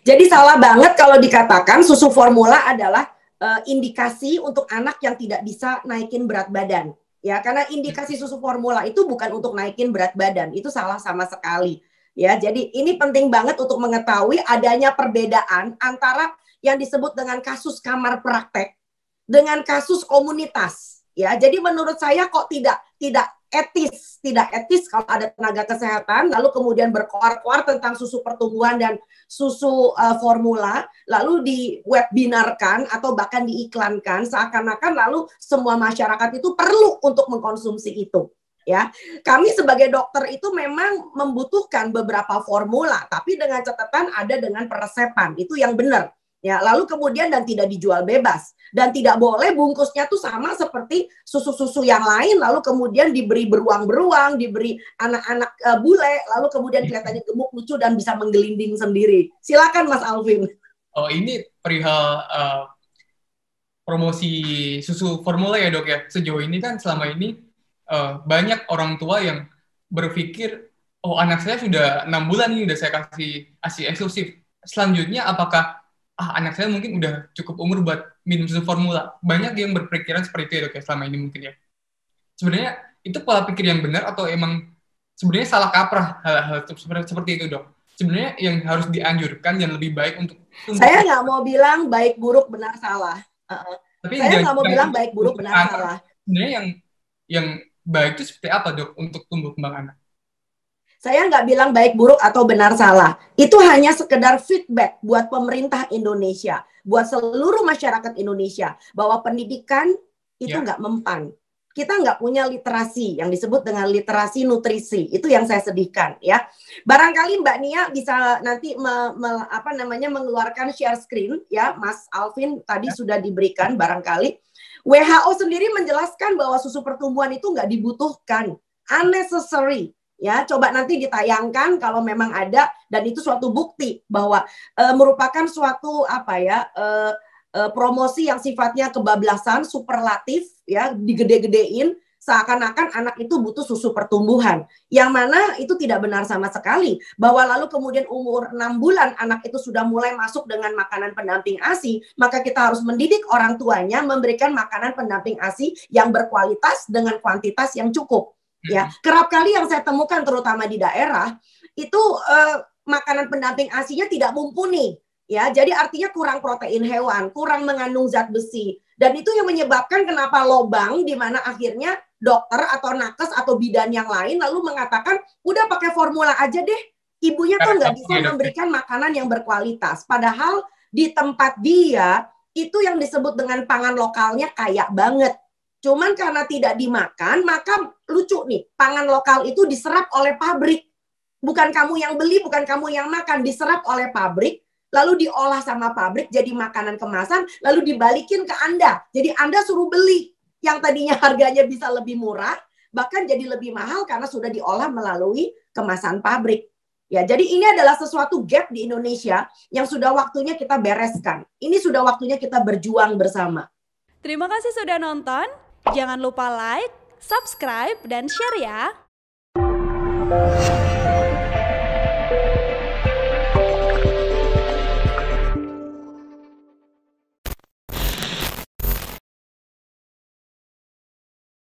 Jadi salah banget kalau dikatakan susu formula adalah indikasi untuk anak yang tidak bisa naikin berat badan. Ya, karena indikasi susu formula itu bukan untuk naikin berat badan, itu salah sama sekali. Ya, jadi ini penting banget untuk mengetahui adanya perbedaan antara yang disebut dengan kasus kamar praktek dengan kasus komunitas. Ya, jadi menurut saya kok tidak etis kalau ada tenaga kesehatan lalu kemudian berkoar-koar tentang susu pertumbuhan dan susu formula lalu diwebinarkan atau bahkan diiklankan seakan-akan lalu semua masyarakat itu perlu untuk mengkonsumsi itu. Ya, kami sebagai dokter itu memang membutuhkan beberapa formula, tapi dengan catatan ada dengan peresepan, itu yang benar. Ya, lalu kemudian dan tidak dijual bebas dan tidak boleh bungkusnya tuh sama seperti susu-susu yang lain, lalu kemudian diberi beruang-beruang, diberi anak-anak bule, lalu kemudian kelihatannya gemuk lucu dan bisa menggelinding sendiri. Silakan Mas Alvin. Oh, ini perihal promosi susu formula ya dok ya. Sejauh ini kan selama ini banyak orang tua yang berpikir, oh anak saya sudah 6 bulan nih, udah saya kasih ASI eksklusif. Selanjutnya apakah anak saya mungkin udah cukup umur buat minum susu formula? Banyak yang berpikiran seperti itu ya dok ya selama ini mungkin ya. Sebenarnya itu pola pikir yang benar atau emang sebenarnya salah kaprah hal-hal seperti itu dok? Sebenarnya yang harus dianjurkan yang lebih baik untuk saya nggak mau bilang baik buruk benar salah. Tapi saya nggak mau bilang baik buruk benar salah. Sebenarnya yang baik itu seperti apa dok untuk tumbuh kembang anak? Saya nggak bilang baik buruk atau benar salah. Itu hanya sekedar feedback buat pemerintah Indonesia, buat seluruh masyarakat Indonesia bahwa pendidikan itu nggak mempan. Kita nggak punya literasi yang disebut dengan literasi nutrisi. Itu yang saya sedihkan ya. Barangkali Mbak Nia bisa nanti mengeluarkan share screen ya, Mas Alvin tadi sudah diberikan barangkali. WHO sendiri menjelaskan bahwa susu pertumbuhan itu nggak dibutuhkan, unnecessary. Ya, coba nanti ditayangkan kalau memang ada dan itu suatu bukti bahwa merupakan suatu promosi yang sifatnya kebablasan, superlatif ya, digede-gedein seakan-akan anak itu butuh susu pertumbuhan. Yang mana itu tidak benar sama sekali. Bahwa lalu kemudian umur 6 bulan anak itu sudah mulai masuk dengan makanan pendamping ASI, maka kita harus mendidik orang tuanya memberikan makanan pendamping ASI yang berkualitas dengan kuantitas yang cukup. Ya, kerap kali yang saya temukan terutama di daerah itu makanan pendamping ASI-nya tidak mumpuni. Ya, jadi artinya kurang protein hewan, kurang mengandung zat besi. Dan itu yang menyebabkan kenapa lobang di mana akhirnya dokter atau nakes atau bidan yang lain lalu mengatakan, udah pakai formula aja deh. Ibunya tuh nggak bisa memberikan makanan yang berkualitas. Padahal di tempat dia, itu yang disebut dengan pangan lokalnya kaya banget. Cuman karena tidak dimakan, maka lucu nih, pangan lokal itu diserap oleh pabrik. Bukan kamu yang beli, bukan kamu yang makan, diserap oleh pabrik. Lalu diolah sama pabrik jadi makanan kemasan, lalu dibalikin ke Anda. Jadi Anda suruh beli yang tadinya harganya bisa lebih murah, bahkan jadi lebih mahal karena sudah diolah melalui kemasan pabrik. Ya, jadi ini adalah sesuatu gap di Indonesia yang sudah waktunya kita bereskan. Ini sudah waktunya kita berjuang bersama. Terima kasih sudah nonton. Jangan lupa like, subscribe, dan share ya.